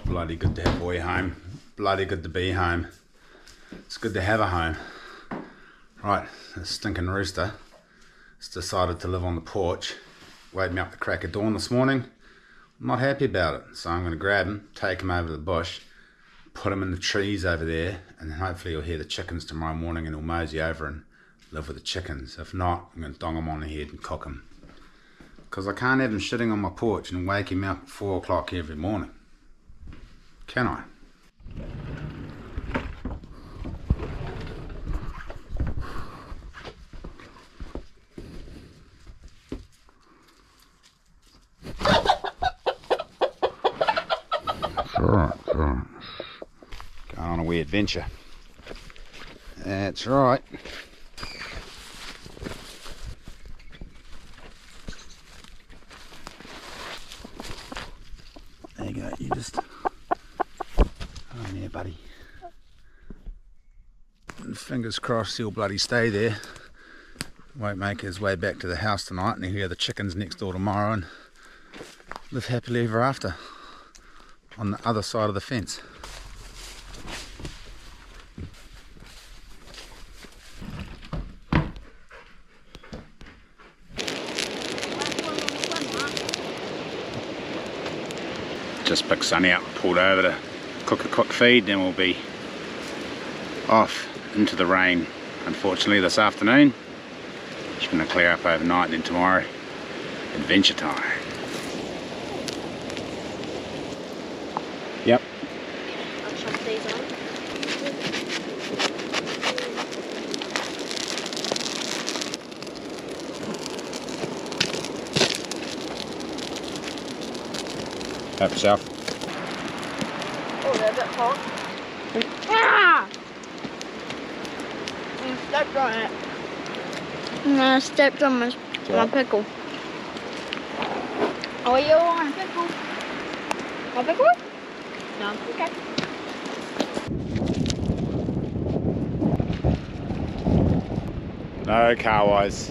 Bloody good to have boy home. Bloody good to be home. It's good to have a home. Right, the stinking rooster has decided to live on the porch. Wake me up the crack of dawn this morning. I'm not happy about it, so I'm going to grab him, take him over to the bush, put him in the trees over there, and then hopefully you'll hear the chickens tomorrow morning and he'll mosey over and live with the chickens. If not, I'm going to dong him on the head and cock him. Because I can't have him shitting on my porch and wake him up at 4 o'clock every morning. Can I? Alright. Going on a wee adventure. That's right. There you go, you just... Oh yeah, buddy. And fingers crossed he'll bloody stay there. Won't make his way back to the house tonight and he'll hear the chickens next door tomorrow and live happily ever after on the other side of the fence. Just picked Sonny up, pulled over to cook a quick feed, then we'll be off into the rain. Unfortunately this afternoon. It's going to clear up overnight and then tomorrow, adventure time. Yep. I'll chuck these on. Help yourself. Oh, they're a bit hot. Ah! I stepped on it. No, I stepped on my pickle. Oh, you want a pickle? A pickle? No. Okay. No car wise.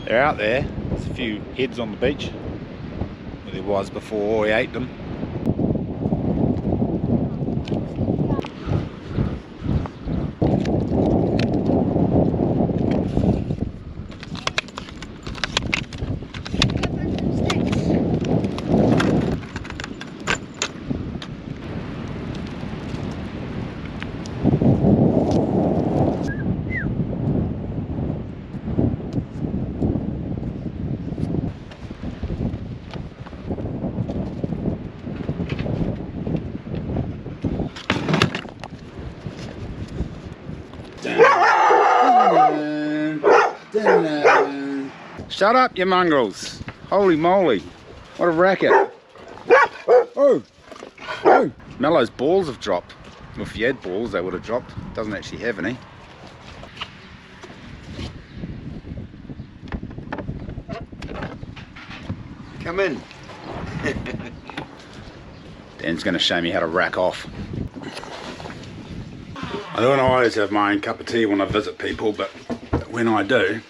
They're out there. There's a few heads on the beach where there was before we ate them. Shut up, you mongrels. Holy moly. What a racket. Oh. Oh. Mello's balls have dropped. Well, if he had balls, they would have dropped. Doesn't actually have any. Come in. Dan's going to show me how to rack off. I don't always have my own cup of tea when I visit people, but when I do,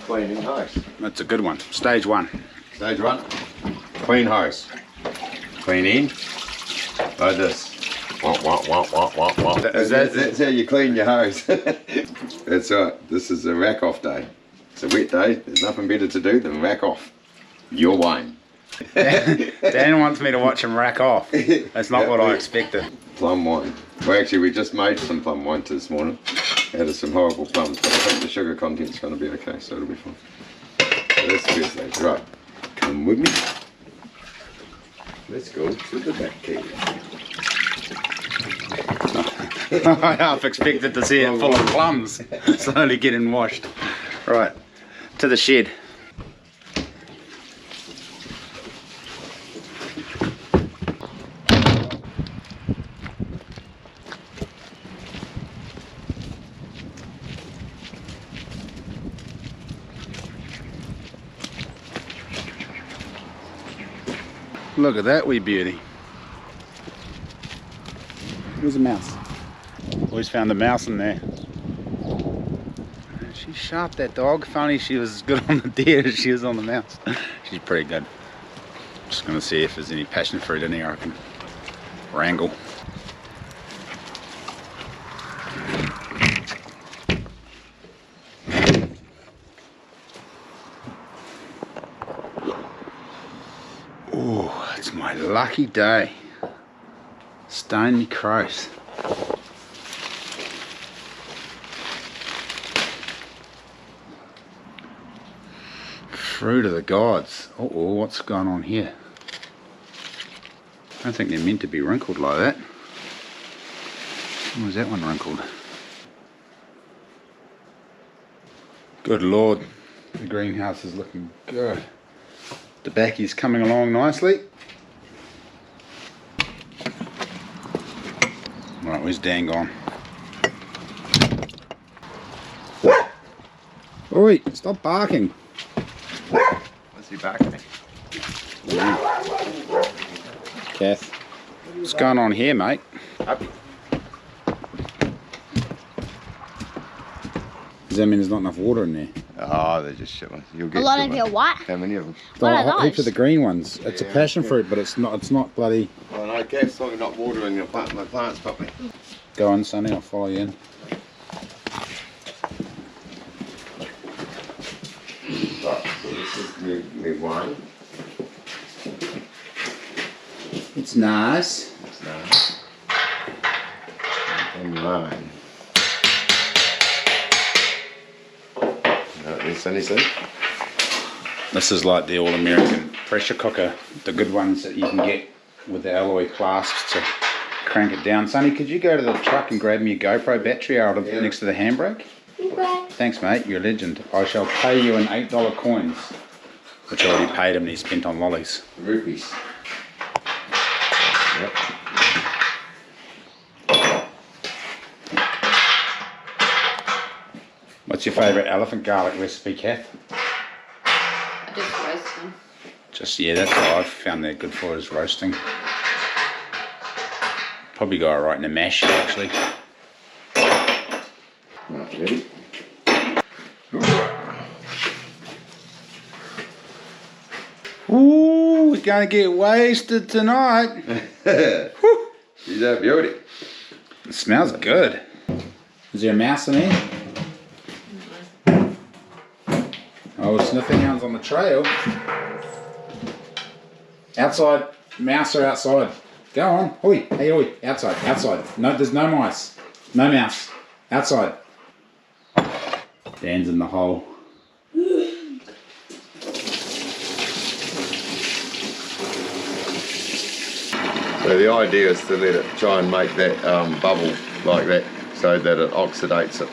Cleaning house. that's a good one. Stage one. Stage one. Clean house. Clean in. Like this. That's how you clean your house. That's right. This is a rack off day. It's a wet day. There's nothing better to do than rack off your wine. Dan wants me to watch him rack off. That's not what I expected. Plum wine. Well, actually, we just made some plum wine this morning. Out of some horrible plums, but I think the sugar content's going to be okay, so it'll be fine. So that's the first stage. Right. Come with me. Let's go to the back cave. I half expected to see it full of plums, slowly getting washed. Right, to the shed. Look at that wee beauty. There's a mouse. Always found a mouse in there. She's sharp, that dog. Funny, she was as good on the deer as she was on the mouse. She's pretty good. Just gonna see if there's any passion fruit in here I can wrangle. Oh, it's my lucky day. Stone me crows. Fruit of the gods. Uh oh, what's going on here? I don't think they're meant to be wrinkled like that. Why was that one wrinkled? Good lord, the greenhouse is looking good. The backy's coming along nicely. Right, where's Dan gone? Oi, stop barking. What's he barking at? Kath, what's going on here, mate? Puppy. Does that mean there's not enough water in there? Oh, they're just shit ones. You'll get A lot good of your ones. what? How many of them? What are Oh, heaps those? of the green ones. It's a Yeah, passion okay. fruit, but it's not bloody. Well, no, Gav's talking not watering your plant, my plants properly. Go on, Sonny, I'll follow you in. Right, so this is me wine. It's nice. It's nice. And mine. There's anything? This is like the all-American pressure cooker, the good ones that you can get with the alloy clasps to crank it down. Sonny, could you go to the truck and grab me a GoPro battery out of next to the handbrake? Okay. Thanks, mate. You're a legend. I shall pay you in $8 coins, which I already paid him and he spent on lollies. Rupees. Yep. What's your favourite elephant garlic recipe, Kath? I just roast them. Just, yeah, that's what I've found they're good for, is roasting. Probably go right in a mash, actually. Right, ready? Ooh, we're going to get wasted tonight. She's a beauty. It smells good. Is there a mouse in here? Oh, sniffing hounds on the trail. Outside. Mouse are outside. Go on. Oi. Hey, oi. Outside. Outside. No, there's no mice. No mouse. Outside. Dan's in the hole. So the idea is to let it try and make that bubble like that so that it oxidates it.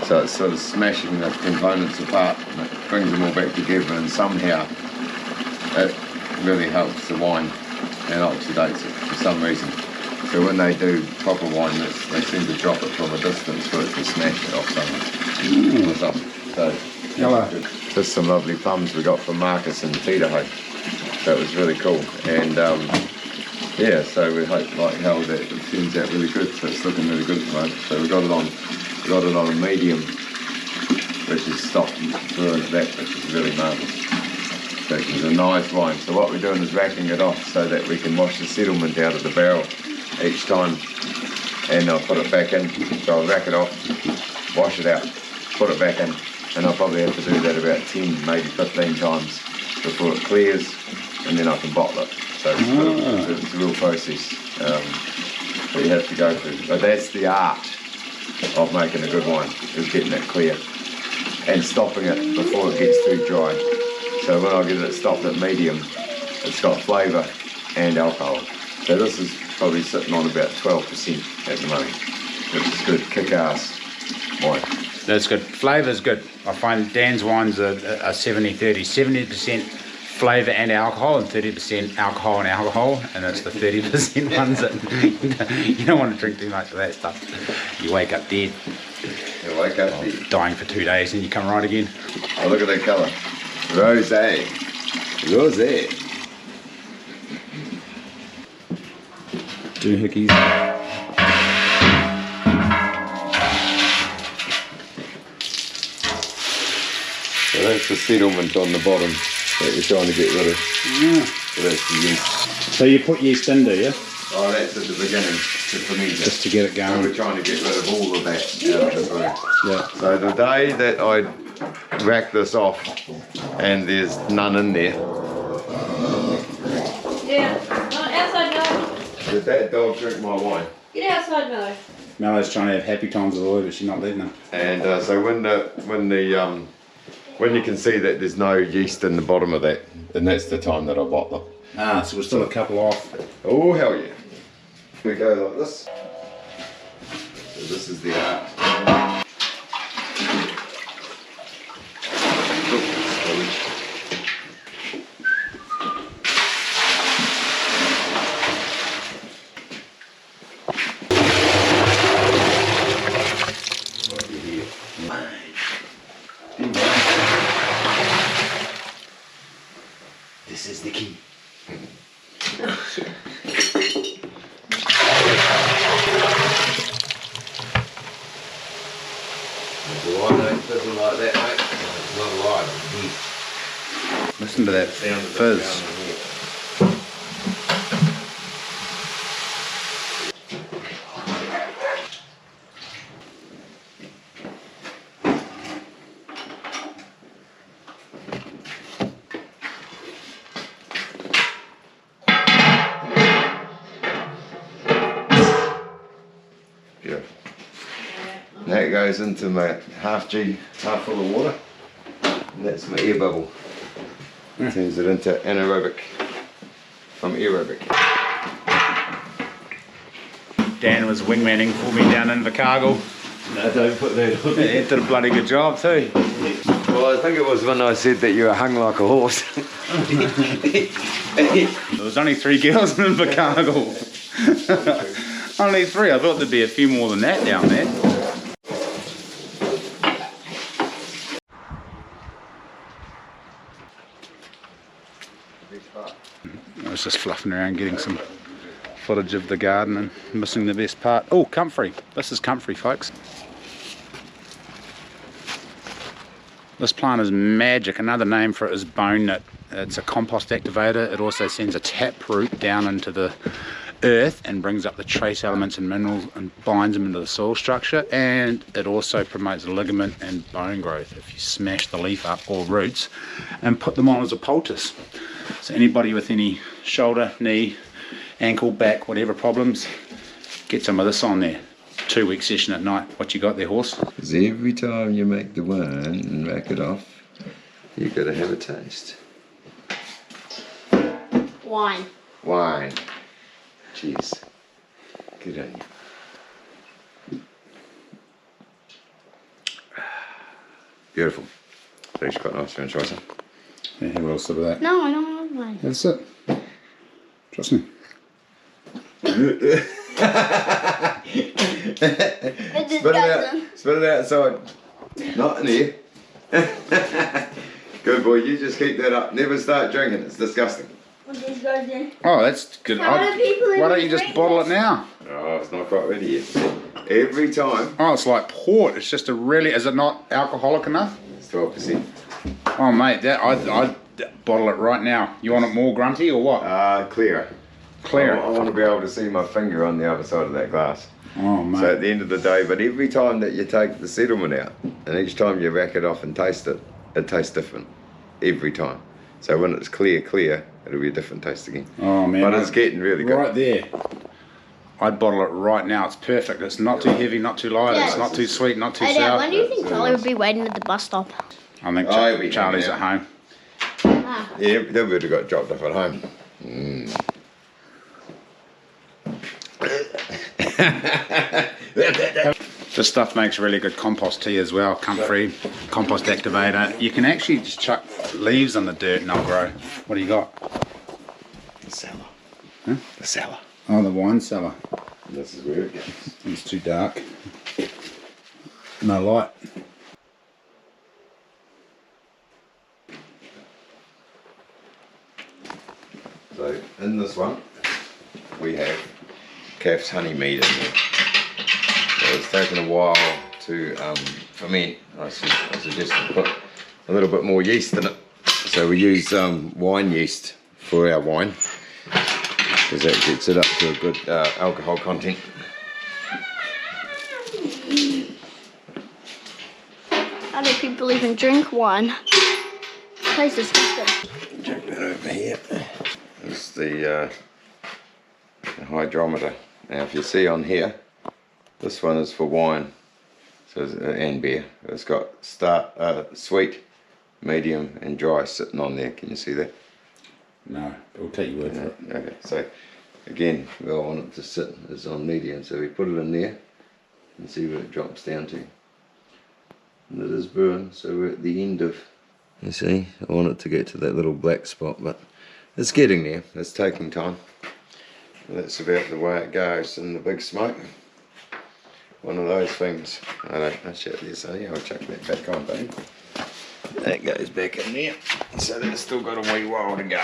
So it's sort of smashing the components apart and it brings them all back together, and somehow it really helps the wine and oxidates it for some reason. So when they do proper wine, they seem to drop it from a distance for it to smash it off something. Or something. So Hello. just some lovely plums we got from Marcus and Idaho. That was really cool. And yeah, so we hope like hell that it turns out really good. So it's looking really good at the moment. So we got it on a medium, which is stopped through into that, which is really marvellous. So it's a nice wine. So what we're doing is racking it off so that we can wash the settlement out of the barrel each time. And I'll put it back in. So I'll rack it off, wash it out, put it back in. And I'll probably have to do that about 10, maybe 15 times before it clears, and then I can bottle it. So it's a real process that you have to go through. But that's the art of making a good wine, is getting it clear and stopping it before it gets too dry. So when I get it stopped at medium, it's got flavour and alcohol. So this is probably sitting on about 12% at the moment, which is good, kick-ass wine. That's good. Flavour's good. I find Dan's wines are 70-30. 70% flavour and alcohol, and 30% alcohol and alcohol, and it's the 30% ones that you don't want to drink too much of that stuff. You wake up dead. You wake up dead. Dying for 2 days, and you come right again. Oh, look at that colour. Rosé. Rosé. 2 hickeys. So that's the settlement on the bottom that you're trying to get rid of. Yeah. So that's the yeast. So you put yeast in, do you? Oh, that's at the beginning to ferment it. Just to get it So going. we're trying to get rid of all of that out of the brew. Yeah. So the day that I rack this off and there's none in there. Yeah. Outside, no. Did that dog drink my wine? Get outside, no. Mellow's trying to have happy times with Lloyd, but she's not letting him. And so when you can see that there's no yeast in the bottom of that, then that's the time that I bottle it. Ah, so we're still a couple off. Oh hell yeah! We go like this. So this is the art. This is the key. The wine ain't fizzing like that, mate. It's not alive. Listen to that Sound of it fizz. down in here. Beautiful. And that goes into my half G, half full of water. And that's my air bubble. Turns it into anaerobic from aerobic. Dan was wingmanning for me down in Invercargill. No, don't put that on. He did a bloody good job too. Well, I think it was when I said that you were hung like a horse. There was only 3 girls in Invercargill. Only 3. I thought there'd be a few more than that down there. I was just fluffing around getting some footage of the garden and missing the best part. Oh, comfrey. This is comfrey, folks. This plant is magic. Another name for it is bone knit. It's a compost activator. It also sends a tap root down into the earth and brings up the trace elements and minerals and binds them into the soil structure, and it also promotes ligament and bone growth if you smash the leaf up or roots and put them on as a poultice. So anybody with any shoulder, knee, ankle, back, whatever problems, get some of this on there. 2-week session at night. What you got there, horse? Because every time you make the wine and rack it off, you got to have a taste. Wine. Wine. Cheers. Good on you. Beautiful. Tastes quite nice. You want to try some? Yeah, have a little sip of that. No, I don't want wine. That's it. Trust me. It just Spit it doesn't. out. Spit it outside. Not in here. Good boy. You just keep that up. Never start drinking. It's disgusting. What this goes in. Oh, that's good. How do people Why don't you even just drink bottle this? it now? Oh, it's not quite ready yet. Every time. Oh, it's like port. It's just a really. Is it not alcoholic enough? It's 12%. Oh, mate, that I'd bottle it right now. You want it more grunty or what? Clear. Clear. I want to be able to see my finger on the other side of that glass. Oh, mate. So at the end of the day, but every time that you take the settlement out, and each time you rack it off and taste it, it tastes different. Every time. So when it's clear, it'll be a different taste again. Oh, man. But it's getting really good. Right there. I'd bottle it right now. It's perfect. It's not too heavy, not too light. It's not too sweet, not too Hey, Dad, sour. when do you think Charlie would be waiting at the bus stop? I think Oh, he'll be Charlie's hanging at home. Ah. Yeah, they would have got dropped off at home. This stuff makes really good compost tea as well. Comfrey, compost activator. You can actually just chuck leaves on the dirt and they'll grow. What do you got? The cellar. Huh? The cellar. Oh, the wine cellar. This is where it goes. It's too dark. No light. So in this one, we have calf's honey mead in there. So it's taken a while to ferment. I suggest you put a little bit more yeast in it. So we use wine yeast for our wine, because that gets it up to a good alcohol content. How do people even drink wine? Tastes disgusting. Check that over here. It's the hydrometer. Now if you see on here, this one is for wine, so and beer. It's got sweet, medium and dry sitting on there. Can you see that? No, we'll take your word for it. Okay, so again, we all want it to sit is on medium, so we put it in there and see where it drops down to. And it is burned, so we're at the end of, you see, I want it to get to that little black spot, but it's getting there. It's taking time. That's about the way it goes in the big smoke. One of those things. I shut this, so yeah, I'll chuck that back on, babe. That goes back in there, so that's still got a wee while to go.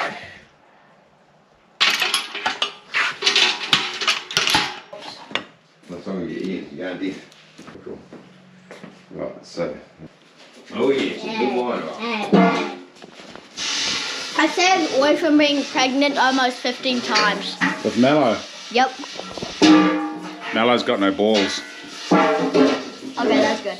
That's all you get in, you go deaf. Cool. Right, so. Oh yes, good wine, right? I stayed away from being pregnant almost 15 times. With Mallow. Yep. Mallow's got no balls. Okay, that's good.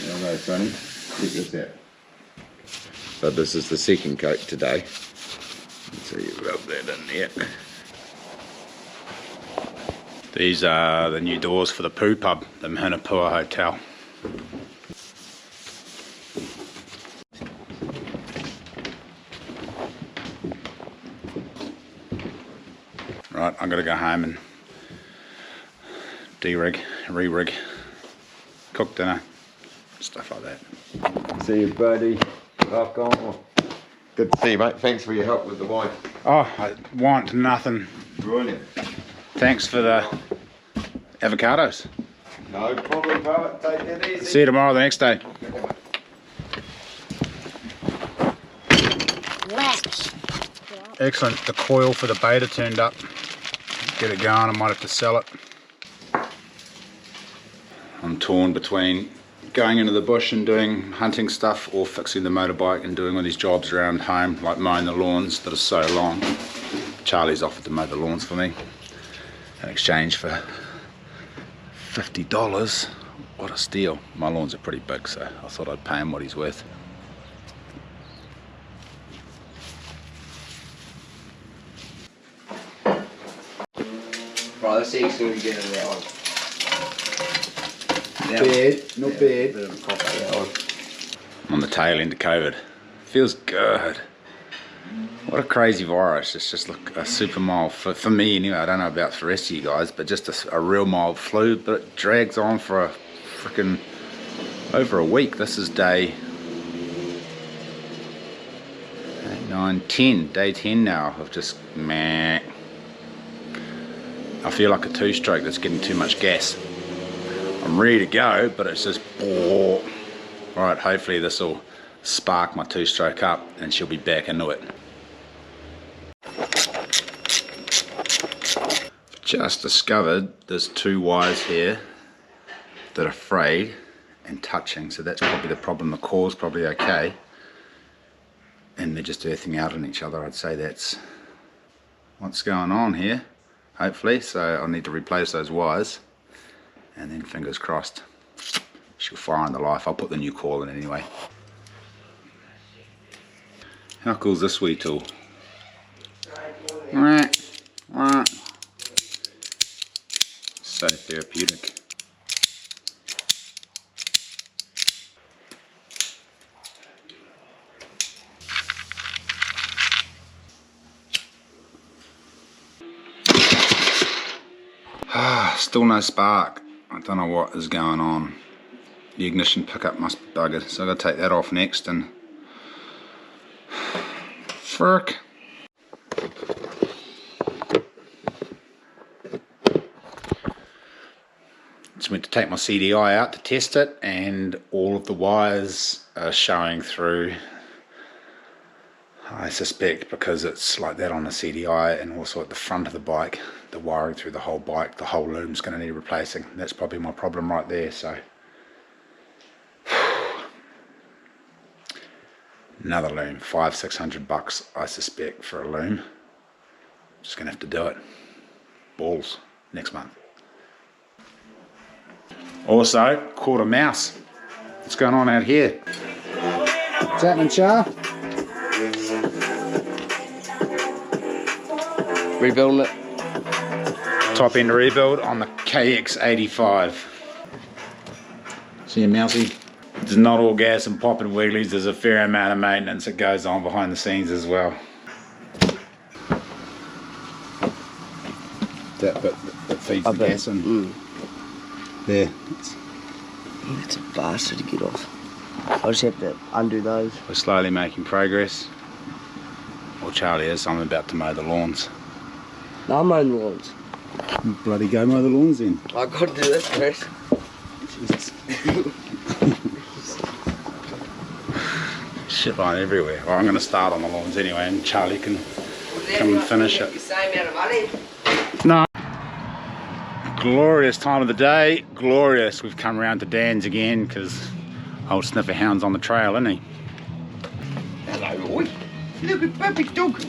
Hello, Sonny. Check this out. So this is the second coat today. So you rub that in there. These are the new doors for the poo pub, the Minapua Hotel. Right, I'm gonna go home and de-rig, re-rig, cook dinner, stuff like that. See you, buddy. Rock on. Good to see you, mate. Thanks for your help with the wine. Oh, I want nothing. Brilliant. Thanks for the avocados. No problem, pal. Take it easy. See you tomorrow, the next day. Wax. Excellent. The coil for the beta turned up. Get it going. I might have to sell it. I'm torn between going into the bush and doing hunting stuff or fixing the motorbike and doing all these jobs around home, like mowing the lawns that are so long. Charlie's offered to mow the lawns for me in exchange for $50. What a steal. My lawns are pretty big, so I thought I'd pay him what he's worth. Right, let's see how soon we get into that one. Not bad, not bad. Bit of a cough out that one. On the tail end of COVID. Feels good. What a crazy virus. It's just like a super mild, for me anyway, I don't know about for the rest of you guys, but just a real mild flu, but it drags on for a freaking over a week. This is day 8, 9, 10, day 10 now of just meh. I feel like a two-stroke that's getting too much gas. I'm ready to go, but it's just, oh. Right, hopefully this will spark my two-stroke up and she'll be back into it. Just discovered there's 2 wires here that are frayed and touching, so that's probably the problem. The core's probably okay, and they're just earthing out on each other. I'd say that's what's going on here, hopefully. So I'll need to replace those wires, and then fingers crossed she'll fire on the life. I'll put the new coil in anyway. How cool is this wee tool? So therapeutic. Still no spark. I don't know what is going on. The ignition pickup must be buggered, so I've got to take that off next and frick. Just went to take my CDI out to test it, and all of the wires are showing through. I suspect because it's like that on the CDI, and also at the front of the bike, the wiring through the whole bike, the whole loom's going to need replacing. That's probably my problem right there. So another loom, $500-600 I suspect for a loom. Just gonna have to do it. Balls next month. Also caught a mouse. What's going on out here? What's happening, Char? Rebuilding it. Top end rebuild on the KX85. See a mousey? It's not all gas and pop and wigglies. There's a fair amount of maintenance that goes on behind the scenes as well. That bit that feeds the gas in. There. It's a bastard to get off. I'll just have to undo those. We're slowly making progress. Well, Charlie is. I'm about to mow the lawns. No, I'm mowing the lawns. Bloody go mow the lawns then. I've got to do this, Chris. Jesus. Shit line everywhere. Well, I'm going to start on the lawns anyway, and Charlie can come and finish it. The same amount of money. No. Glorious time of the day. Glorious. We've come round to Dan's again because old Sniffer Hound's on the trail, isn't he? Hello, boy. Look at puppy dog.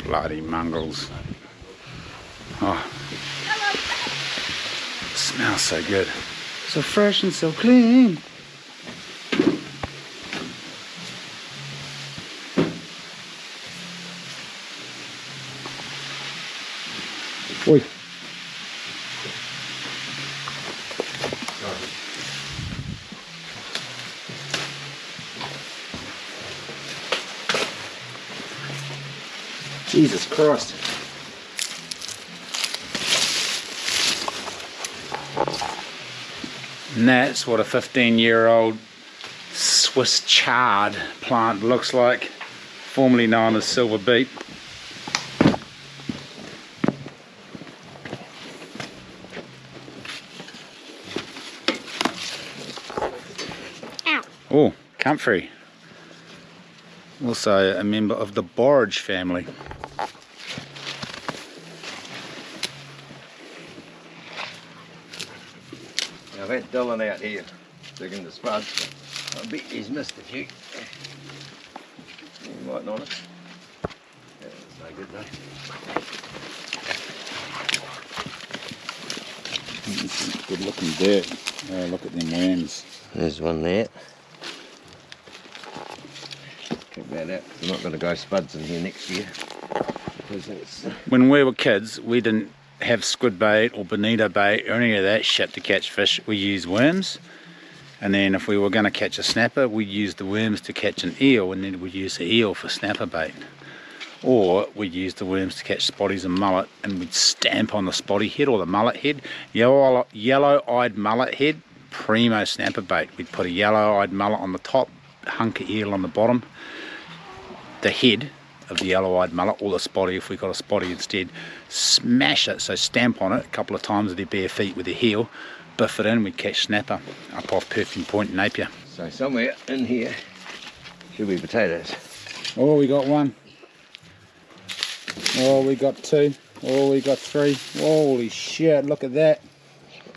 Bloody mongrels. Oh. It smells so good. So fresh and so clean. Oi. Jesus Christ. And that's what a 15-year-old Swiss chard plant looks like, formerly known as silver beet. Ow. Oh, comfrey. Also a member of the borage family. Now that Dylan out here digging the spuds, I bet he's missed a few. You might not have. Yeah, that's no good though. Good looking dirt. Oh, look at them worms. There's one there. Check that out. We're not going to go spuds in here next year. Because it's... When we were kids, we didn't have squid bait or bonito bait or any of that shit to catch fish. We used worms, and then if we were going to catch a snapper, we'd use the worms to catch an eel, and then we'd use the eel for snapper bait. Or we'd use the worms to catch spotties and mullet, and we'd stamp on the spotty head or the mullet head. Yellow-eyed mullet head, primo snapper bait. We'd put a yellow-eyed mullet on the top, hunk of eel on the bottom. The head of the yellow-eyed mullet, or the spotty if we got a spotty instead, smash it, so stamp on it a couple of times with their bare feet with their heel, biff it in, we'd catch snapper up off Perfume Point in Napier. So somewhere in here should be potatoes. Oh, we got one. Oh, we got two. Oh, we got three. Holy shit, look at that.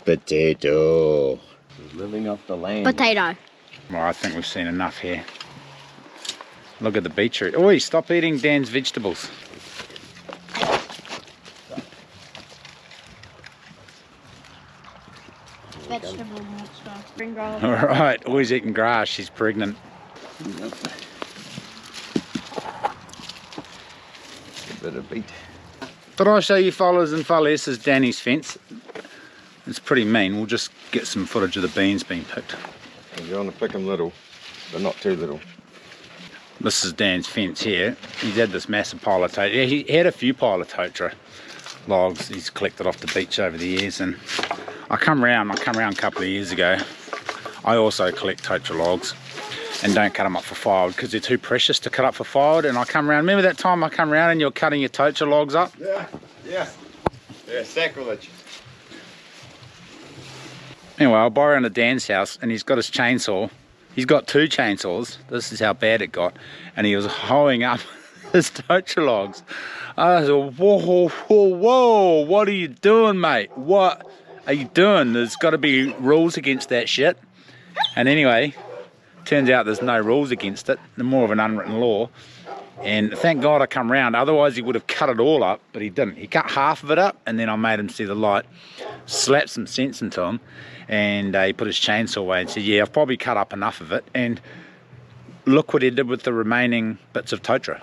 Potato. Living off the land. Potato. Well, I think we've seen enough here. Look at the beetroot. Oh, stop eating Dan's vegetables. Vegetable monster. Spring roll. Alright, always eating grass, she's pregnant. bit of beat. Did I show you followers and follow? This is Danny's fence. It's pretty mean. We'll just get some footage of the beans being picked. If you want to pick them little, but not too little. This is Dan's fence here. He's had this massive pile of totara. Yeah, he had a few pile of totara logs he's collected off the beach over the years, and I come round a couple of years ago. I also collect totara logs and don't cut them up for firewood because they're too precious to cut up for firewood. And I come round, remember that time I come round and you're cutting your totara logs up? Yeah, sacrilege. Anyway, I'll buy around to Dan's house and he's got his chainsaw. He's got 2 chainsaws. This is how bad it got. And he was hoeing up his totara logs. I was like, whoa, whoa, whoa, what are you doing, mate? What are you doing? There's got to be rules against that shit. And anyway, turns out there's no rules against it. They're more of an unwritten law. And thank God I come round. Otherwise he would have cut it all up, but he didn't. He cut half of it up and then I made him see the light, slapped some sense into him, and he put his chainsaw away and said, yeah, I've probably cut up enough of it. And look what he did with the remaining bits of totara.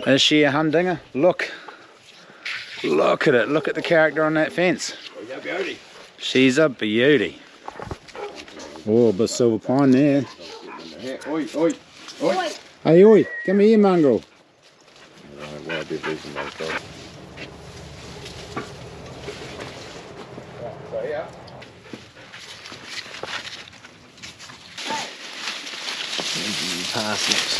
Is she a humdinger? Look at it. Look at the character on that fence. She's a beauty. Oh, a bit of silver pine there. Oi, oi, oi. Hey, oi, come here, mongrel. Parsnips.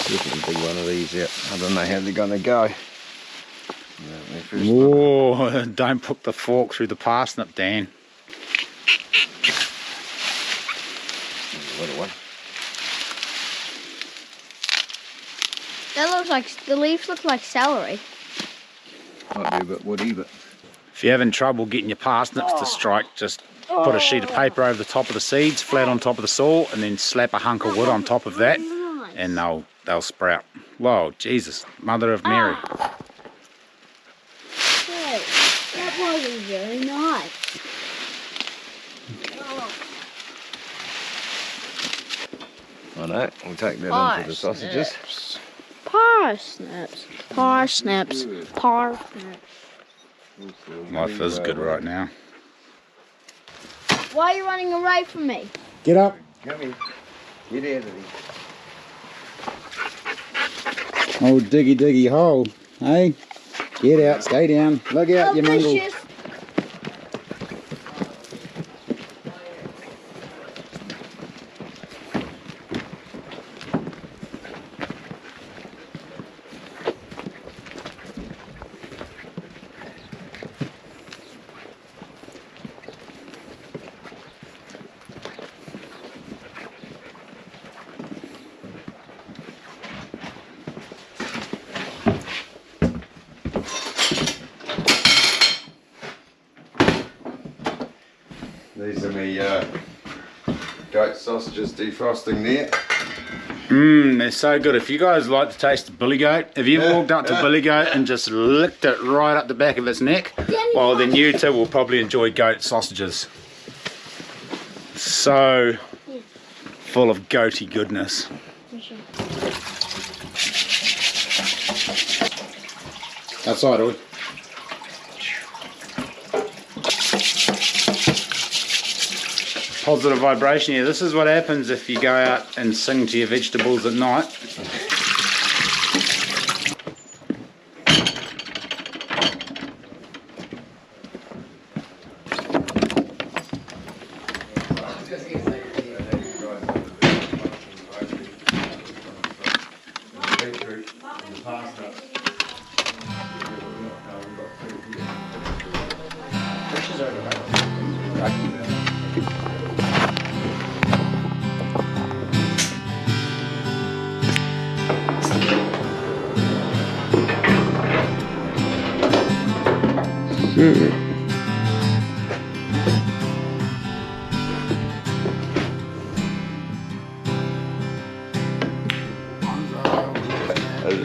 Definitely be one of these yet. I don't know how they're going to go. Oh, don't put the fork through the parsnip, Dan. Little one. That looks like, the leaves look like celery. Might be a bit woody, but If you're having trouble getting your parsnips to strike, just put a sheet of paper over the top of the seeds, flat on top of the soil, and then slap a hunk of wood on top of that, and they'll sprout. Whoa, Jesus, Mother of Mary. Hey, that wasn't very nice. I know. We'll take that into the sausages. Parsnips. Parsnips. Parsnips. Life is good right now. Why are you running away from me? Get up. Come here. Get out of here. Oh, diggy, diggy hole. Hey, get out, stay down. Look out, you mongrel. Delicious. These are me goat sausages defrosting there. They're so good. If you guys like to taste the billy goat, if you walked up to billy goat and just licked it right up the back of its neck, well then you too will probably enjoy goat sausages. So full of goaty goodness. Outside, are we? Positive vibration here. This is what happens if you go out and sing to your vegetables at night.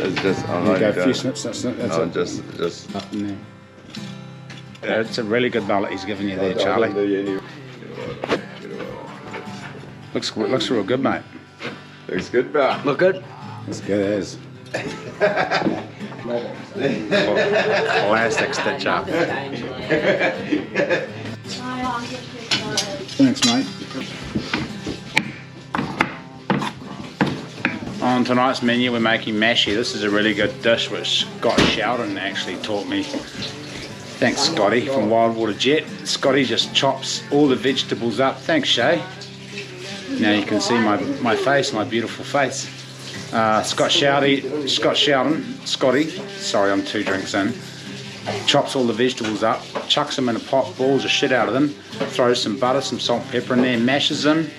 It's just, There you go, a few snips, that's it. just Up in there. Yeah, it's a really good mullet he's giving you there, Charlie. Looks real good, mate. Looks good, bro. Look good. It's good as. Plastic stitch up. Thanks, mate. On tonight's menu, we're making mashie. This is a really good dish which Scott Sheldon actually taught me. Thanks, Scotty, from Wildwater Jet. Scotty just chops all the vegetables up. Thanks, Shay. Now you can see my face, my beautiful face. Scotty, sorry, I'm 2 drinks in, chops all the vegetables up, chucks them in a pot, boils the shit out of them, throws some butter, some salt and pepper in there, mashes them.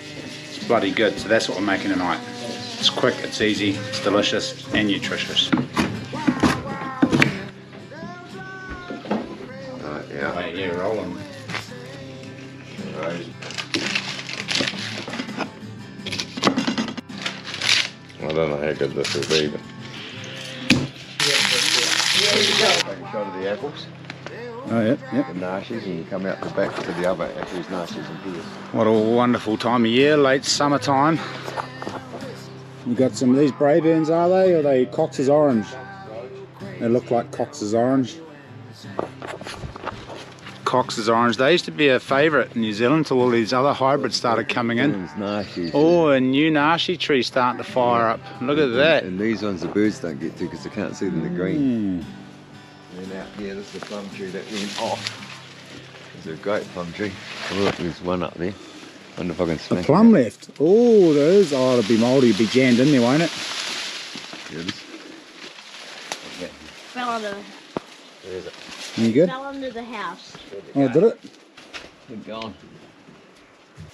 It's bloody good. So that's what we're making tonight. It's quick, it's easy, it's delicious and nutritious. Yeah. Right, yeah, rolling. Right. I don't know how good this will be, but take a shot of the apples, Oh, yeah, yeah. the nashies, and you come out the back to the other apples, nashies and pears. What a wonderful time of year, late summertime. We got some of these Braeburns, are they? Or are they Cox's Orange? They look like Cox's Orange. Cox's Orange. They used to be a favourite in New Zealand until all these other hybrids started coming in. Nashies. Oh, a new nashi tree starting to fire up. Look at that. And these ones the birds don't get to because they can't see them in the green. And then out here, this is a plum tree that went off. It's a great plum tree. Oh, look, there's one up there. Wonder if I can A smack plum that. left. Oh, there is. Oh, it'll be mouldy. It'll be jammed in there, won't it? Here it is. Fell under, You good? fell under the house. Oh, did it? Good going.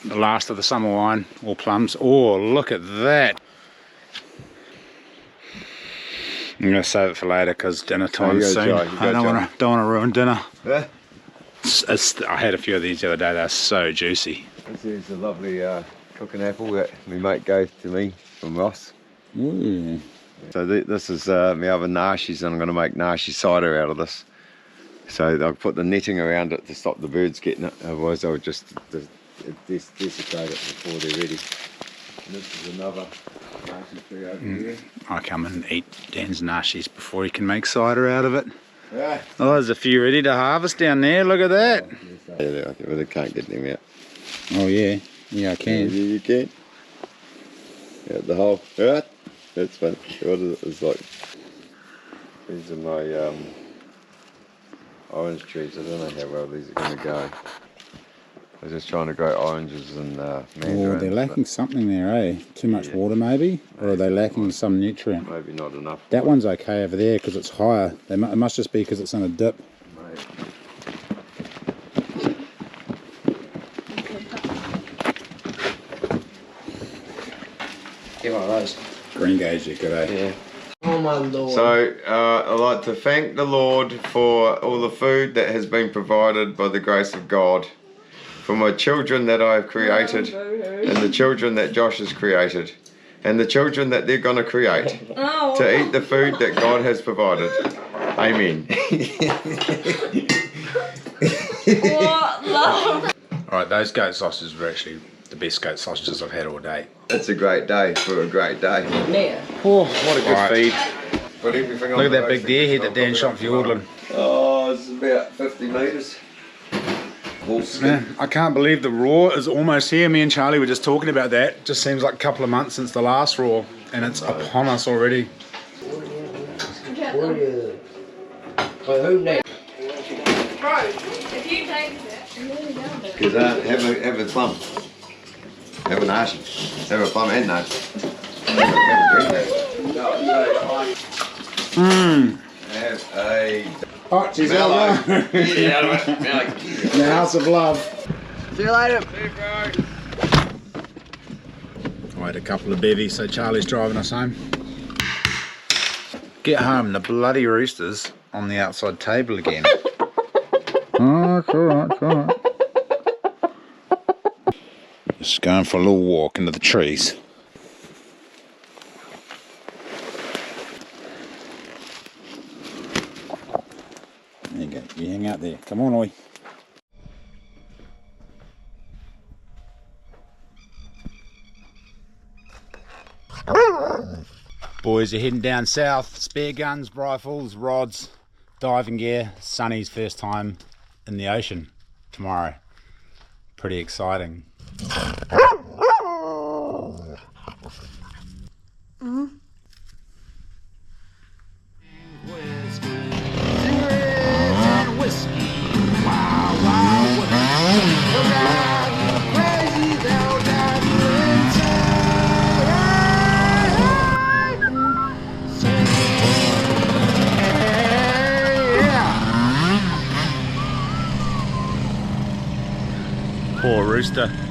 The last of the summer wine, all plums. Oh, look at that. I'm going to save it for later because dinner time you go, soon. Jai, you go, I don't want to ruin dinner. Yeah. I had a few of these the other day. They're so juicy. This is a lovely cooking apple that my mate gave to me from Ross. Ooh. So this is my other nashies, and I'm going to make nashi cider out of this. So I'll put the netting around it to stop the birds getting it, otherwise I'll just desecrate it before they're ready. And this is another nashi tree over here. I come and eat Dan's nashis before he can make cider out of it. Yeah. Oh, there's a few ready to harvest down there. Look at that. Yeah, I really can't get them out. Oh, yeah. Yeah, I Yeah, can. you can. Yeah, the whole. Right. That's fun. What is it? It's like. These are my orange trees. I don't know how well these are going to go. I was just trying to grow oranges and mandarins. Oh, they're lacking something there, eh? Too much water, maybe? Or are they lacking some nutrient? Maybe not enough. That one's okay over there because it's higher. It must just be because it's in a dip. Maybe. Get one of those. Green gauge, you good, eh? Yeah. Oh my lord. So I'd like to thank the Lord for all the food that has been provided by the grace of God, for my children that I have created, and the children that Josh has created, and the children that they're going to create, to eat the food that God has provided. Amen. Alright, those goat sausages were actually the best goat sausages I've had all day. It's a great day for a great day. Oh, what a good Alright. feed. Put everything on Look at the that big roasting deer head machine. that Dan shot for Yordland. Oh, it's about 50 metres. All skin. Man, I can't believe the raw is almost here. Me and Charlie were just talking about that. Just seems like a couple of months since the last raw, and it's upon us already. Because have a plum. Have an ashi. Have a plum and nashi. Have a green nashi. Mmm. Have a Oh, geez, mellow. mellow. Get out of it. Mellow. The house of love. See you later. I had a couple of bevies, so Charlie's driving us home. Get home, the bloody rooster's on the outside table again. Oh, it's alright, it's alright. Just going for a little walk into the trees. There you go, you hang out there. Come on, oi. Boys are heading down south. Spare guns, rifles, rods, diving gear. Sonny's first time in the ocean tomorrow. Pretty exciting. Poor Rooster.